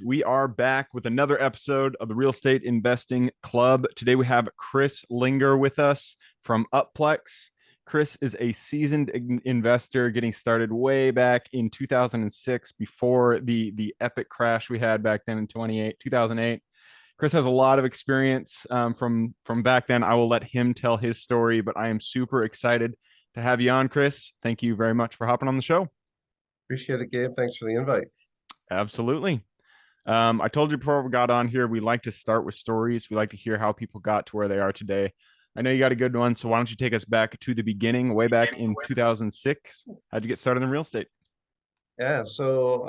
we are back with another episode of the Real Estate Investing Club. Today we have Chris Linger with us from Up Plex. Chris is a seasoned investor getting started way back in 2006 before the epic crash we had back then in 2008. Chris has a lot of experience from back then. I will let him tell his story, but I am super excited to have you on, Chris. Thank you very much for hopping on the show. Appreciate it, Gabe. Thanks for the invite. Absolutely. I told you before we got on here, we like to start with stories. We like to hear how people got to where they are today. I know you got a good one, so why don't you take us back to the beginning, way back in 2006? How'd you get started in real estate? Yeah, so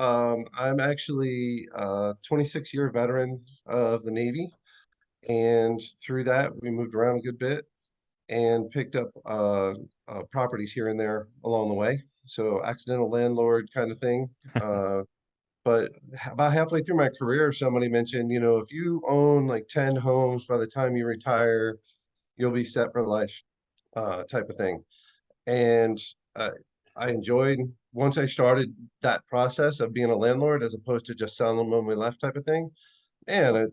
I'm actually a 26-year veteran of the Navy, and through that we moved around a good bit and picked up properties here and there along the way. So accidental landlord kind of thing. But about halfway through my career, somebody mentioned, if you own like 10 homes by the time you retire, you'll be set for life, type of thing. And uh, I enjoyed once I started that process of being a landlord as opposed to just selling them when we left type of thing. And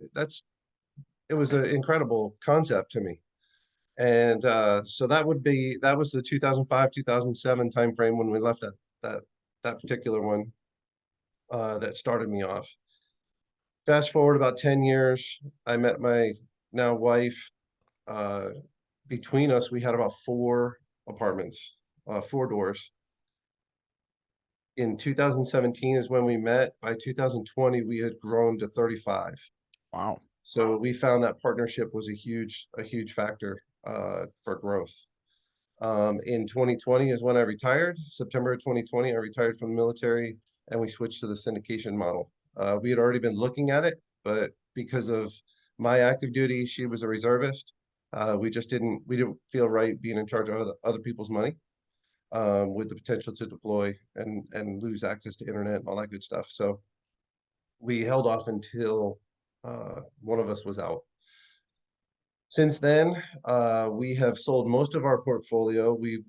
it was an incredible concept to me. And so that was the 2005, 2007 timeframe when we left that that particular one that started me off. Fast forward about 10 years, I met my now wife. Uh, Between us, we had about four apartments, four doors. In 2017 is when we met. By 2020, we had grown to 35. Wow. So we found that partnership was a huge factor for growth. In 2020 is when I retired. September of 2020, I retired from the military and we switched to the syndication model. We had already been looking at it, but because of my active duty, she was a reservist. We didn't feel right being in charge of other people's money, with the potential to deploy and lose access to internet and all that good stuff. So we held off until one of us was out. Since then, we have sold most of our portfolio. We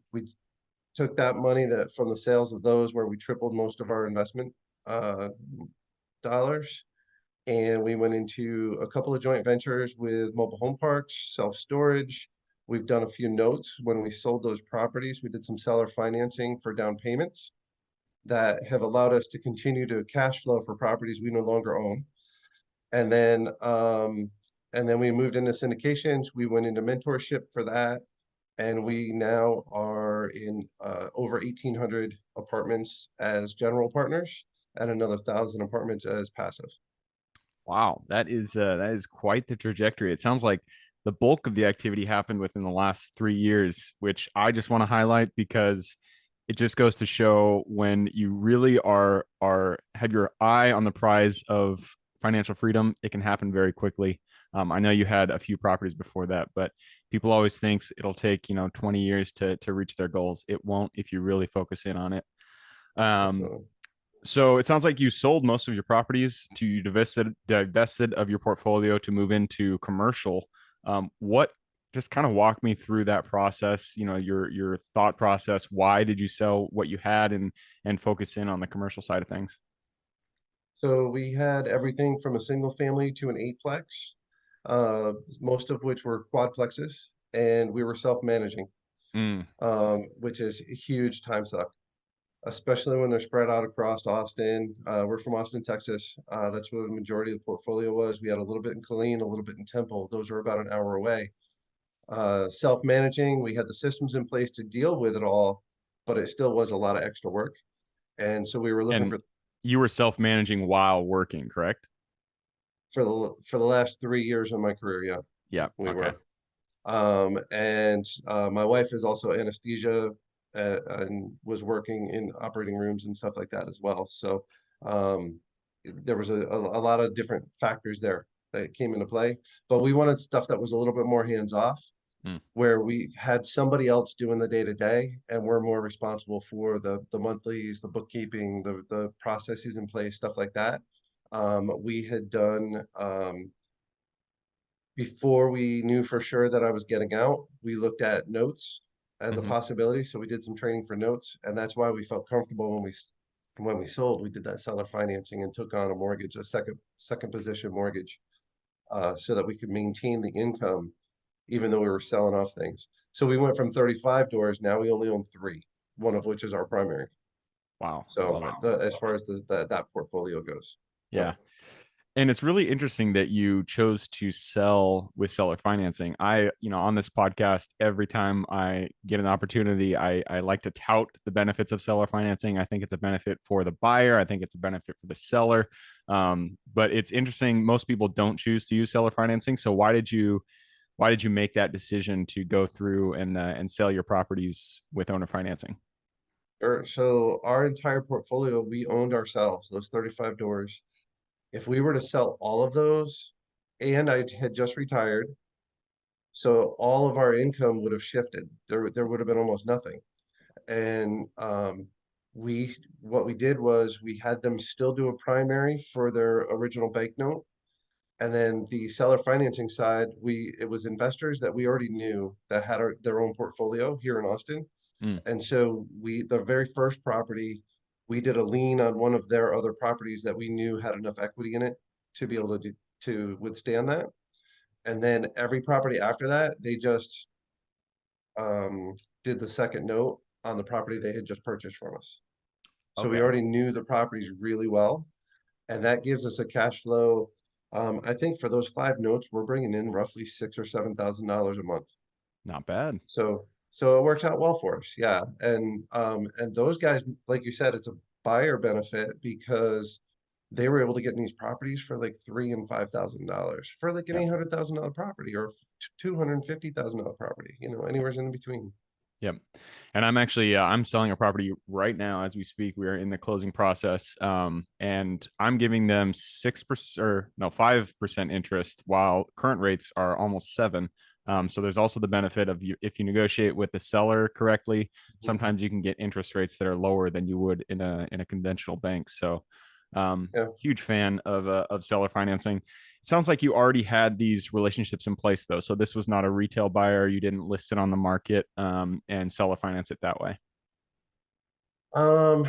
took that money that from the sales of those where we tripled most of our investment uh, dollars, and we went into a couple of joint ventures with mobile home parks, self-storage. We've done a few notes when we sold those properties. We did some seller financing for down payments that have allowed us to continue to cash flow for properties we no longer own. And then we moved into syndications. We went into mentorship for that. And we now are in over 1,800 apartments as general partners and another 1,000 apartments as passive. Wow, that is quite the trajectory. It sounds like the bulk of the activity happened within the last 3 years, which I just want to highlight because it just goes to show when you really are have your eye on the prize of financial freedom, it can happen very quickly. I know you had a few properties before that, but people always thinks it'll take 20 years to reach their goals. It won't if you really focus in on it. Um, So so it sounds like you sold most of your properties to you divested of your portfolio to move into commercial. What just kind of walk me through that process, your thought process. Why did you sell what you had and focus in on the commercial side of things? So we had everything from a single family to an eightplex, most of which were quadplexes, and we were self-managing, Mm. which is a huge time suck, especially when they're spread out across Austin. We're from Austin, Texas. That's where the majority of the portfolio was. We had a little bit in Killeen, a little bit in Temple. Those are about an hour away. Self-managing, we had the systems in place to deal with it all, but it still was a lot of extra work. And so we were looking And you were self-managing while working, correct? for the last 3 years of my career. Yeah, Yeah. we Okay. were. And my wife is also anesthesia and was working in operating rooms and stuff like that as well. So um, there was a lot of different factors there that came into play. But we wanted stuff that was a little bit more hands off, Mm. where we had somebody else doing the day to day, and we're more responsible for the monthlies, the bookkeeping, the processes in place, stuff like that. We had done before we knew for sure that I was getting out, we looked at notes as a Hmm. possibility. So we did some training for notes, and that's why we felt comfortable when we when we sold, we did that seller financing and took on a mortgage, a second position mortgage, so that we could maintain the income even though we were selling off things. So we went from 35 doors, now we only own three, one of which is our primary. Wow, So love it. as far as that portfolio goes. Yep. Yeah. And it's really interesting that you chose to sell with seller financing. On this podcast, every time I get an opportunity, I like to tout the benefits of seller financing. I think it's a benefit for the buyer. I think it's a benefit for the seller. But it's interesting. Most people don't choose to use seller financing. So why did you make that decision to go through and sell your properties with owner financing? So our entire portfolio, we owned ourselves, those 35 doors. If we were to sell all of those, and I had just retired, so all of our income would have shifted. There would have been almost nothing. And we what we did was we had them still do a primary for their original bank note. And then the seller financing side, it was investors that we already knew that had their own portfolio here in Austin. Mm, And so the very first property, we did a lien on one of their other properties that we knew had enough equity in it to be able to withstand that. And then every property after that, they just did the second note on the property they had just purchased from us. So we okay. already knew the properties really well, and that gives us a cash flow. I think for those five notes, we're bringing in roughly $6,000 or $7,000 a month. Not bad. So it works out well for us, yeah. And those guys, like you said, it's a buyer benefit because they were able to get in these properties for like $3,000 and $5,000 for like an Yep. $800,000 property or $250,000 property, anywhere in between. Yep. And I'm selling a property right now as we speak. We are in the closing process. And I'm giving them 6% or no, 5% interest while current rates are almost 7. So there's also the benefit of if you negotiate with the seller correctly, Mhm. sometimes you can get interest rates that are lower than you would in a conventional bank. So Yeah. huge fan of seller financing. It sounds like you already had these relationships in place though. So this was not a retail buyer. You didn't list it on the market and seller finance it that way. Um,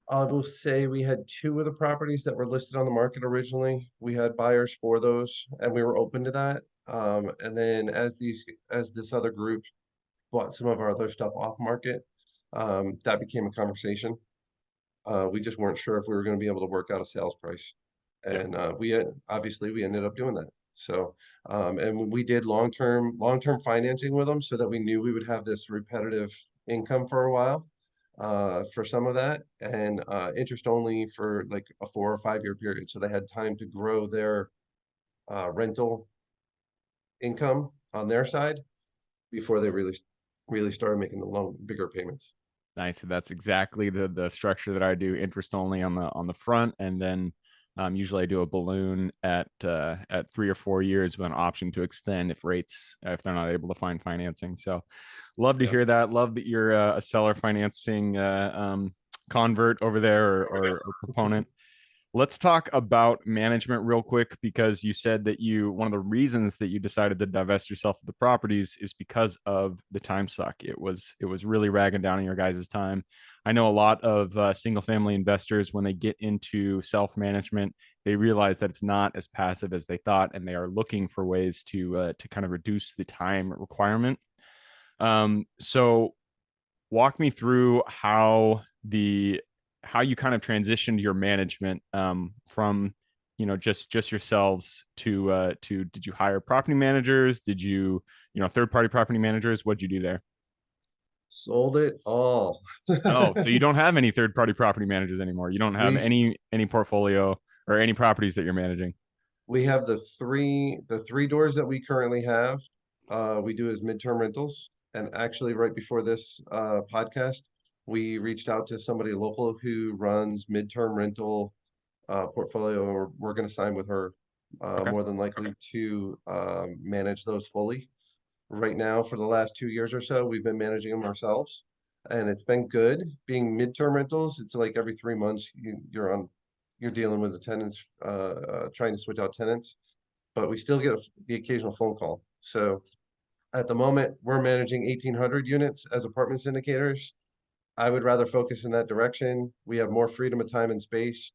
I will say we had two of the properties that were listed on the market originally. We had buyers for those and we were open to that. And then as this other group bought some of our other stuff off market, that became a conversation. We just weren't sure if we were going to be able to work out a sales price. Yeah. And obviously we ended up doing that. So, and we did long-term financing with them so that we knew we would have this repetitive income for a while, for some of that, and interest only for like a 4 or 5 year period. So they had time to grow their rental income on their side before they really started making the bigger payments. Nice. That's exactly the structure that I do. Interest only on the front, and then usually I do a balloon at 3 or 4 years with an option to extend if they're not able to find financing. So, love to Yeah. hear that. Love that you're a seller financing convert over there or proponent. Let's talk about management real quick because you said that one of the reasons that you decided to divest yourself of the properties is because of the time suck. It was really ragging down on your guys' time. I know a lot of single family investors when they get into self management, they realize that it's not as passive as they thought, and they are looking for ways to kind of reduce the time requirement. So walk me through how you kind of transitioned your management from just yourselves to did you hire property managers, did you third party property managers, what'd you do there? Sold it all. Oh, so you don't have any third party property managers anymore. You don't have We any portfolio or any properties that you're managing. we have the three doors that we currently have. We do as midterm rentals. And actually, right before this podcast, we reached out to somebody local who runs midterm rental portfolio. We're going to sign with her, Okay. more than likely to manage those fully. Right now, for the last 2 years or so, we've been managing them ourselves, and it's been good. Being midterm rentals, it's like every 3 months you're dealing with the tenants, trying to switch out tenants, but we still get the occasional phone call. So at the moment, we're managing 1,800 units as apartment syndicators. I would rather focus in that direction. We have more freedom of time and space.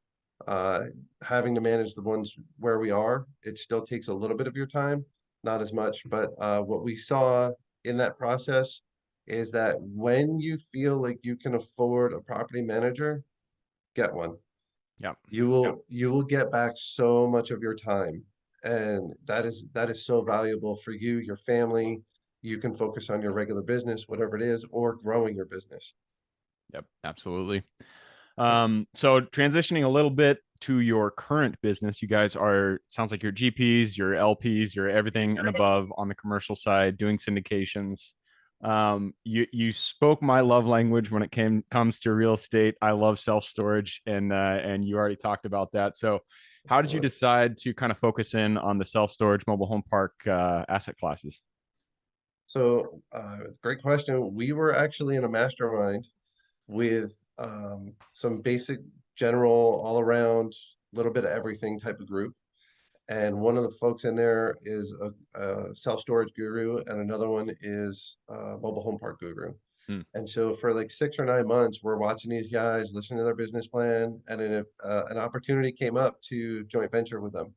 Uh, Having to manage the ones where we are, it still takes a little bit of your time, not as much. But what we saw in that process is that when you feel like you can afford a property manager, get one. Yep. You will get back so much of your time, and that is so valuable for you, your family. You can focus on your regular business, whatever it is, or growing your business. Yep. Absolutely. Yep. So transitioning a little bit to your current business, you guys are, sounds like your GPs, your LPs, your everything and above on the commercial side, doing syndications. You spoke my love language when it comes to real estate. I love self storage, and you already talked about that. So, how did you decide to kind of focus in on the self storage mobile home park asset classes? So, great question. We were actually in a mastermind with some basic, general, all around, little bit of everything type of group. And one of the folks in there is a self-storage guru, and another one is a mobile home park guru. Hmm. And so for like 6 or 9 months, we're watching these guys, listening to their business plan, and then if an opportunity came up to joint venture with them,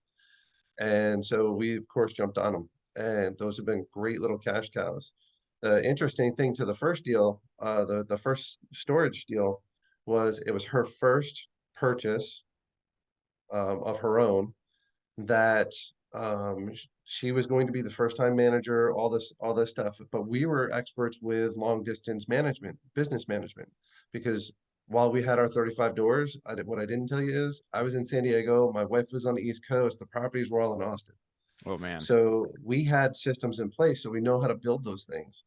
and so we of course jumped on them, and those have been great little cash cows. The interesting thing to the first deal, the first storage deal, was it was her first purchase of her own that she was going to be the first time manager, all this stuff. But we were experts with long distance management, business management, because while we had our 35 doors, what I didn't tell you is I was in San Diego, my wife was on the East Coast, the properties were all in Austin. Oh man. So we had systems in place, so we know how to build those things.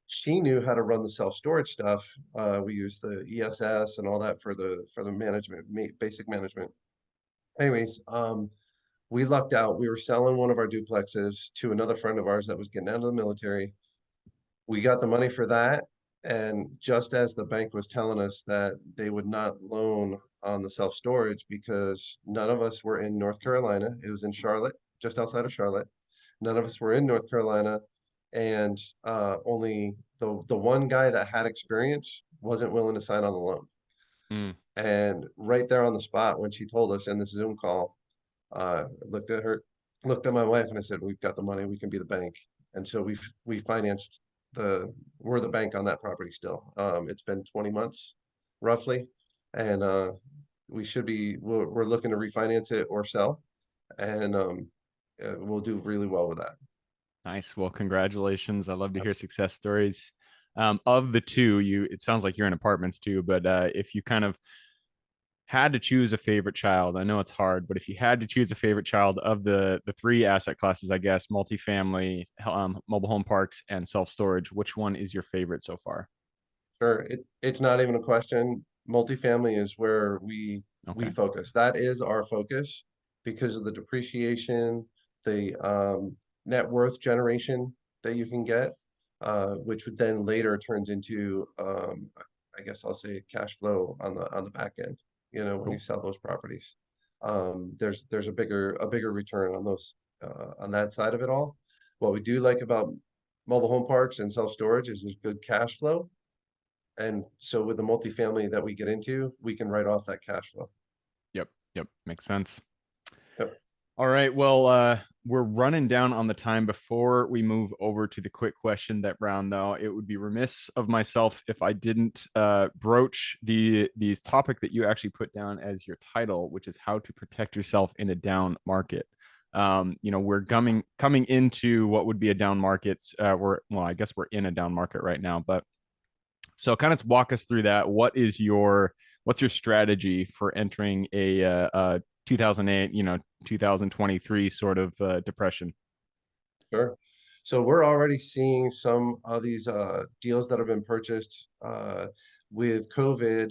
She knew how to run the self-storage stuff. We used the ESS and all that for the management, basic management. Anyways, we lucked out. We were selling one of our duplexes to another friend of ours that was getting out of the military. We got the money for that. And just as the bank was telling us that they would not loan on the self storage because none of us were in North Carolina, it was in Charlotte, just outside of Charlotte. None of us were in North Carolina. And only the one guy that had experience wasn't willing to sign on the loan. Hmm. And right there on the spot, when she told us in this Zoom call, looked at her, looked at my wife, and I said, "We've got the money. We can be the bank." And so we financed we're the bank on that property still. It's been 20 months roughly, and we're looking to refinance it or sell, and we'll do really well with that. Nice. Well, congratulations. I love to Yep. hear success stories. Of the two, it sounds like you're in apartments too, but if you kind of had to choose a favorite child, I know it's hard, but if you had to choose a favorite child of the three asset classes, I guess, multifamily, mobile home parks, and self storage, which one is your favorite so far? Sure, it's not even a question. Multifamily is where we Okay. focus. That is our focus because of the depreciation, the net worth generation that you can get, which would then later turns into I guess I'll say cash flow on the back end, when you Cool. sell those properties. There's a bigger return on those on that side of it all. What we do like about mobile home parks and self-storage is there's good cash flow, and so with the multifamily that we get into, we can write off that cash flow. Yep. Yep. Makes sense. Yep. All right. Well, we're running down on the time. Before we move over to the quick question that round, though, it would be remiss of myself if I didn't broach these topic that you actually put down as your title, which is how to protect yourself in a down market. We're coming into what would be a down market. I guess we're in a down market right now, but so kind of walk us through that. What's your strategy for entering a 2008, 2023 sort of depression? Sure. So we're already seeing some of these deals that have been purchased with COVID.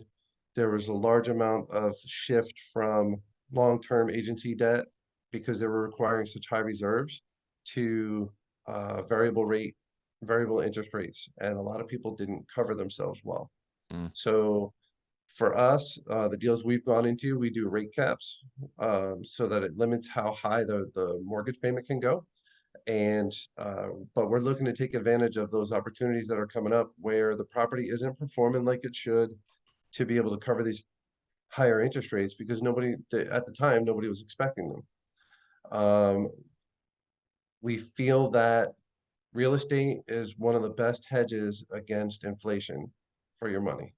There was a large amount of shift from long-term agency debt because they were requiring such high reserves to variable interest rates, and a lot of people didn't cover themselves well. Mm, So for us, the deals we've gone into, we do rate caps so that it limits how high the mortgage payment can go. And but we're looking to take advantage of those opportunities that are coming up where the property isn't performing like it should, to be able to cover these higher interest rates, because at the time, nobody was expecting them. Um, we feel that real estate is one of the best hedges against inflation for your money.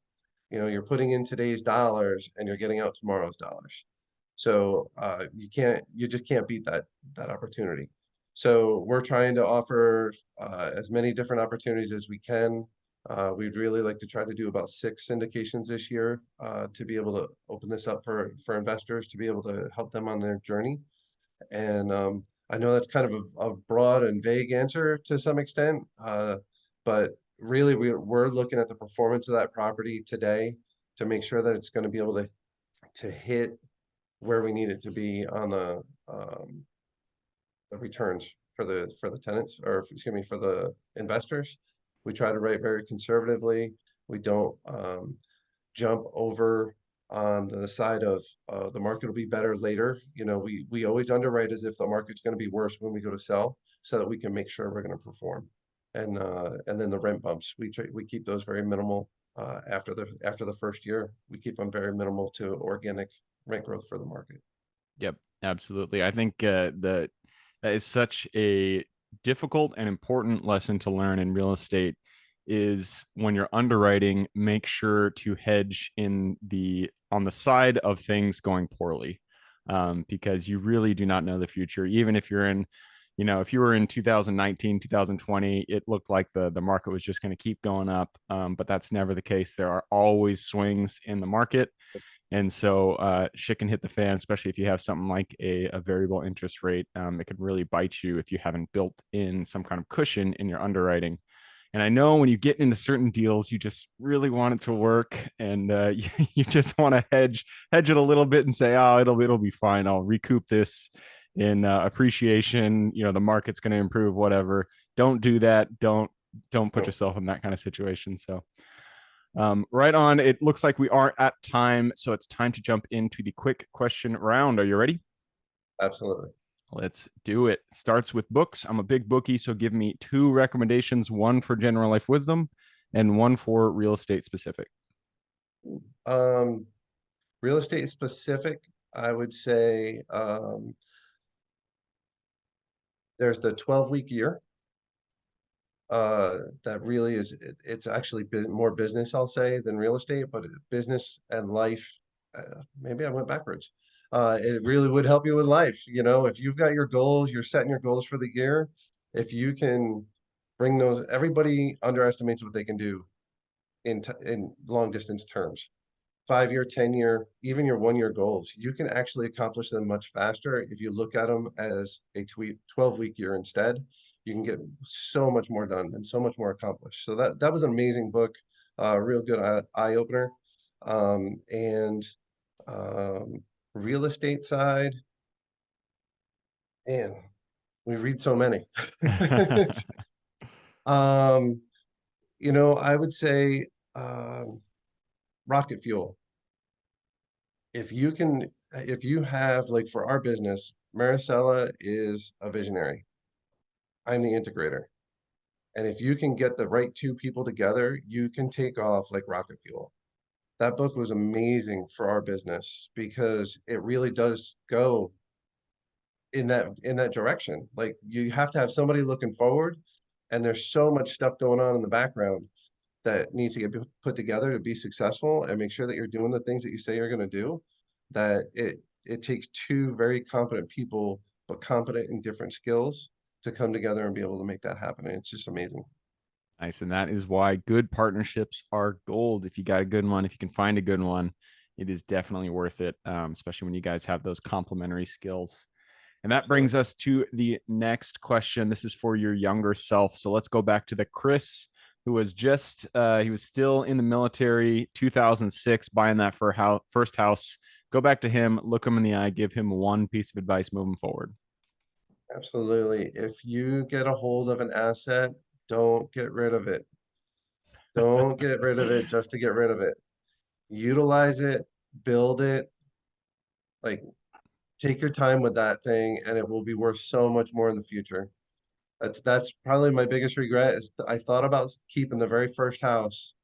You know, you're putting in today's dollars and you're getting out tomorrow's dollars. So you just can't beat that opportunity. So we're trying to offer as many different opportunities as we can. We'd really like to try to do about 6 syndications this year, to be able to open this up for investors to be able to help them on their journey. And I know that's kind of a broad and vague answer to some extent, but really we're looking at the performance of that property today to make sure that it's going to be able to hit where we need it to be on the returns for the tenants, or excuse me, for the investors. We try to write very conservatively. We don't jump over on the side of the market will be better later. You know, we always underwrite as if the market's going to be worse when we go to sell, so that we can make sure we're going to perform. And then the rent bumps, we keep those very minimal. After the first year, we keep them very minimal to organic rent growth for the market. Yep, absolutely. I think that is such a difficult and important lesson to learn in real estate is when you're underwriting, make sure to hedge in the on the side of things going poorly, because you really do not know the future. Even if you're in, if you were in 2019, 2020, it looked like the market was just going to keep going up, but that's never the case. There are always swings in the market. And so shit can hit the fan, especially if you have something like a variable interest rate. It could really bite you if you haven't built in some kind of cushion in your underwriting. And I know when you get into certain deals, you just really want it to work, and you just want to hedge it a little bit and say, "Oh, it'll be fine. I'll recoup this in appreciation. The market's going to improve, whatever." Don't do that. Don't put No, yourself in that kind of situation. So right on. It looks like we are at time, so it's time to jump into the quick question round. Are you ready? absolutely. Let's do it. Starts with books. I'm a big bookie, so give me 2 recommendations, one for general life wisdom and one for real estate specific. Um, Real estate specific, I would say there's the 12-week year. That really it's actually more business, I'll say, than real estate, but business and life. Maybe I went backwards. It really would help you with life. You know, if you've got your goals, you're setting your goals for the year. If you can bring those, everybody underestimates what they can do in long distance terms. 5 year, 10 year, even your 1 year goals, you can actually accomplish them much faster if you look at them as a 12-week year instead. You can get so much more done and so much more accomplished. So that was an amazing book, real good eye opener. And real estate side, man, we read so many. um, I would say rocket fuel. If you have, like, for our business, Maricela is a visionary. I'm the integrator. And if you can get the right two people together, you can take off like rocket fuel. That book was amazing for our business because it really does go in that direction. Like, you have to have somebody looking forward, and there's so much stuff going on in the background that needs to get put together to be successful and make sure that you're doing the things that you say you're going to do, that it takes two very competent people, but competent in different skills, to come together and be able to make that happen. And it's just amazing. Nice. And that is why good partnerships are gold. If you got a good one, if you can find a good one, it is definitely worth it, especially when you guys have those complementary skills. And that Absolutely. brings us to the next question. This is for your younger self. So let's go back to the Chris who was he was still in the military, 2006, buying that first house. Go back to him, look him in the eye, give him one piece of advice moving forward. Absolutely. If you get a hold of an asset, don't get rid of it. Don't get rid of it just to get rid of it. Utilize it, build it, like, take your time with that thing, and it will be worth so much more in the future. That's probably my biggest regret is I thought about keeping the very first house,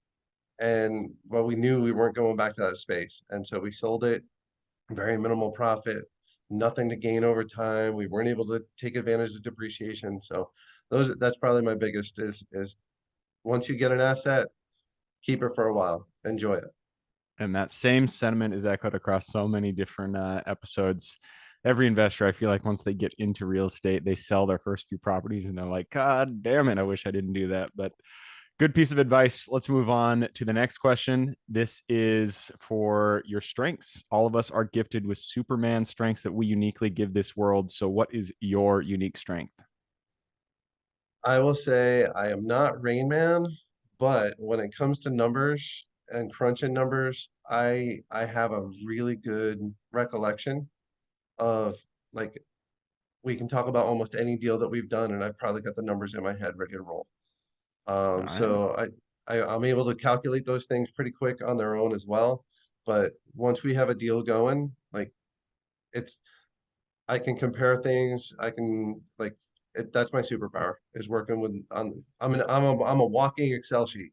and well, we knew we weren't going back to that space, and so we sold it, very minimal profit, nothing to gain over time. We weren't able to take advantage of depreciation. So that's probably my biggest is once you get an asset, keep it for a while, enjoy it. And that same sentiment is echoed across so many different episodes. Every investor, I feel like once they get into real estate, they sell their first few properties and they're like, God damn it, I wish I didn't do that. But good piece of advice. Let's move on to the next question. This is for your strengths. All of us are gifted with Superman strengths that we uniquely give this world. So, what is your unique strength? I will say I am not Rain Man, but when it comes to numbers and crunching numbers, I have a really good recollection of, like, we can talk about almost any deal that we've done, and I've probably got the numbers in my head ready to roll. All right. So I'm able to calculate those things pretty quick on their own as well. But once we have a deal going, like, it's I can compare things. I can, like, that's my superpower is working with on I'm a walking Excel sheet.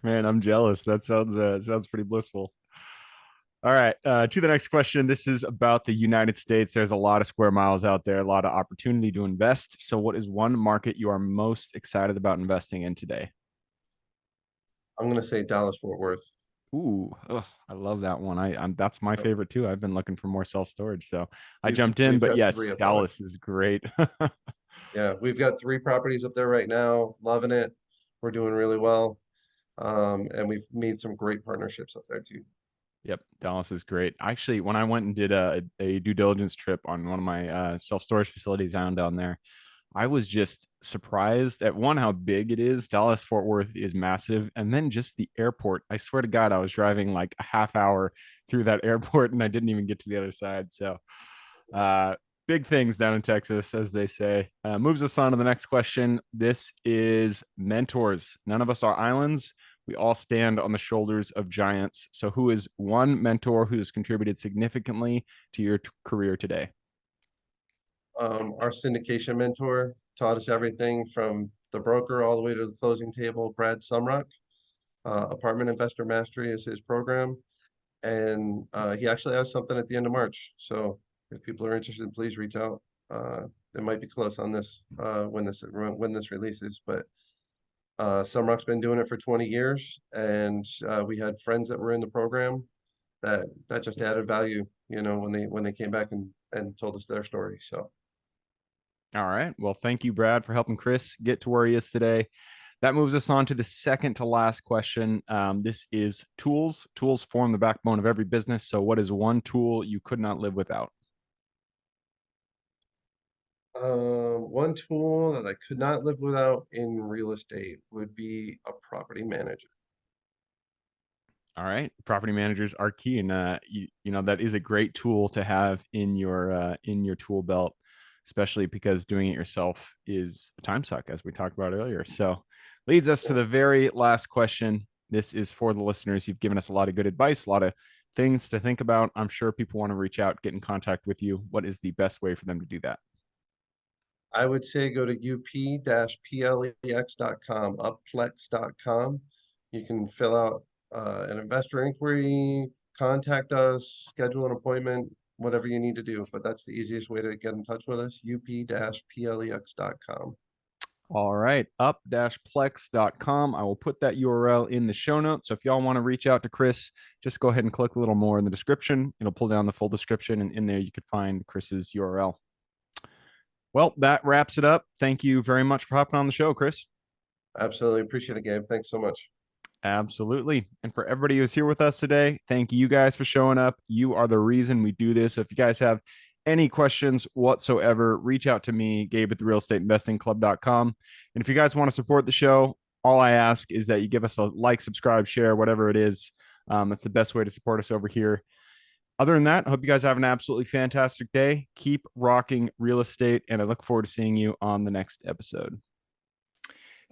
Man, I'm jealous. That sounds pretty blissful. All right, to the next question. This is about the United States. There's a lot of square miles out there, a lot of opportunity to invest. So, what is one market you are most excited about investing in today? I'm gonna say Dallas Fort Worth. Ooh, ugh, I love that one. I'm that's my Uh, favorite too. I've been looking for more self storage, so I We've jumped in. we've But got three yes, up there. Dallas is great. Yeah, we've got three properties up there right now. Loving it. We're doing really well. And we've made some great partnerships up there too. Yep, Dallas is great. Actually, when I went and did a due diligence trip on one of my self storage facilities down there, I was just surprised at one, how big it is. Dallas Fort Worth is massive. And then just the airport. I swear to God, I was driving like a half hour through that airport and I didn't even get to the other side. So, uh, big things down in Texas, as they say. Moves us on to the next question. This is mentors. None of us are islands. We all stand on the shoulders of giants. So, who is one mentor who has contributed significantly to your career today? Our syndication mentor taught us everything from the broker all the way to the closing table. Brad Sumrock, Apartment Investor Mastery is his program, and he actually has something at the end of March. So if people are interested, please reach out. It might be close on this when this releases, but Sumrock's been doing it for 20 years, and we had friends that were in the program that just added value, when they came back and told us their story. So. All right. Well, thank you, Brad, for helping Chris get to where he is today. That moves us on to the second to last question. This is tools. Tools form the backbone of every business. So, what is one tool you could not live without? One tool that I could not live without in real estate would be a property manager. All right, property managers are key, and you know that is a great tool to have in your tool belt, especially because doing it yourself is a time suck, as we talked about earlier. So, leads us to Yeah, the very last question. This is for the listeners. You've given us a lot of good advice, a lot of things to think about. I'm sure people want to reach out, get in contact with you. What is the best way for them to do that? I would say go to up-plex.com, upplex.com. You can fill out an investor inquiry, contact us, schedule an appointment, whatever you need to do. But that's the easiest way to get in touch with us, up-plex.com. All right, up-plex.com. I will put that URL in the show notes. So if y'all want to reach out to Chris, just go ahead and click a little more in the description. It'll pull down the full description, and in there you could find Chris's URL. Well, that wraps it up. Thank you very much for hopping on the show, Chris. Absolutely appreciate it, Gabe. Thanks so much. Absolutely. And for everybody who's here with us today, thank you guys for showing up. You are the reason we do this. So if you guys have any questions whatsoever, reach out to me, Gabe at the realestateInvestingClub.com. And if you guys want to support the show, all I ask is that you give us a like, subscribe, share, whatever it is. That's the best way to support us over here. Other than that, I hope you guys have an absolutely fantastic day. Keep rocking real estate, and I look forward to seeing you on the next episode.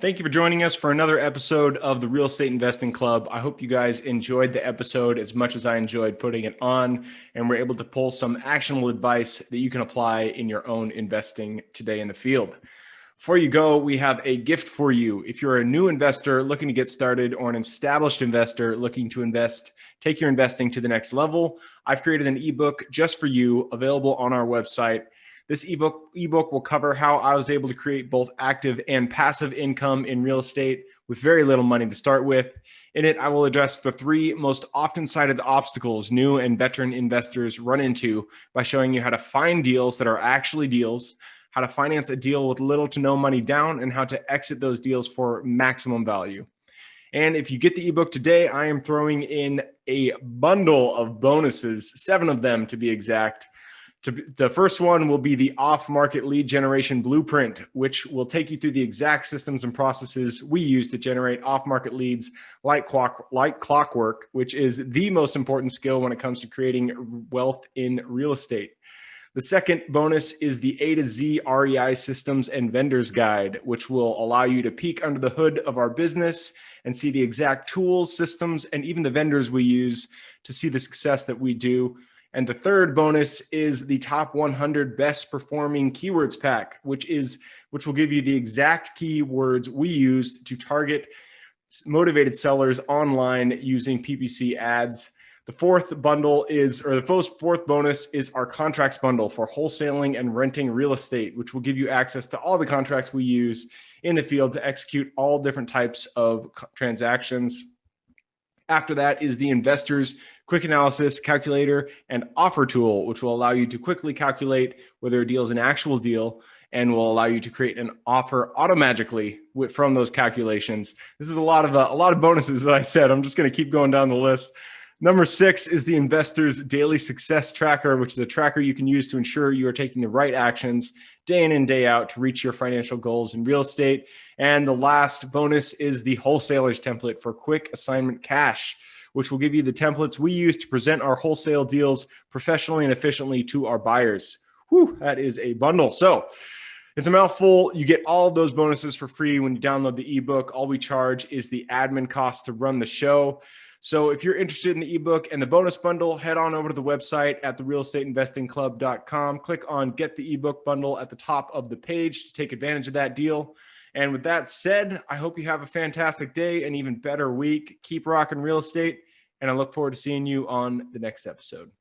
Thank you for joining us for another episode of the Real Estate Investing Club. I hope you guys enjoyed the episode as much as I enjoyed putting it on, and we're able to pull some actionable advice that you can apply in your own investing today in the field. Before you go, we have a gift for you. If you're a new investor looking to get started or an established investor looking to take your investing to the next level, I've created an ebook just for you, available on our website. This ebook will cover how I was able to create both active and passive income in real estate with very little money to start with. In it, I will address the 3 most often cited obstacles new and veteran investors run into by showing you how to find deals that are actually deals, how to finance a deal with little to no money down, and how to exit those deals for maximum value. And if you get the ebook today, I am throwing in a bundle of bonuses, 7 of them to be exact. The first one will be the off-market lead generation blueprint, which will take you through the exact systems and processes we use to generate off-market leads like clockwork, which is the most important skill when it comes to creating wealth in real estate. The second bonus is the A to Z REI systems and vendors guide, which will allow you to peek under the hood of our business and see the exact tools, systems, and even the vendors we use to see the success that we do. And the third bonus is the top 100 best performing keywords pack, which will give you the exact keywords we use to target motivated sellers online using PPC ads. The fourth bonus is our contracts bundle for wholesaling and renting real estate, which will give you access to all the contracts we use in the field to execute all different types of transactions. After that is the investor's quick analysis calculator and offer tool, which will allow you to quickly calculate whether a deal is an actual deal and will allow you to create an offer automatically from those calculations. This is a lot of bonuses that I said. I'm just going to keep going down the list. Number 6 is the investor's daily success tracker, which is a tracker you can use to ensure you are taking the right actions day in and day out to reach your financial goals in real estate. And the last bonus is the wholesaler's template for quick assignment cash, which will give you the templates we use to present our wholesale deals professionally and efficiently to our buyers. Whew, that is a bundle. So it's a mouthful. You get all of those bonuses for free when you download the ebook. All we charge is the admin cost to run the show. So if you're interested in the ebook and the bonus bundle, head on over to the website at therealestateinvestingclub.com. Click on Get the Ebook Bundle at the top of the page to take advantage of that deal. And with that said, I hope you have a fantastic day, an even better week. Keep rocking real estate, and I look forward to seeing you on the next episode.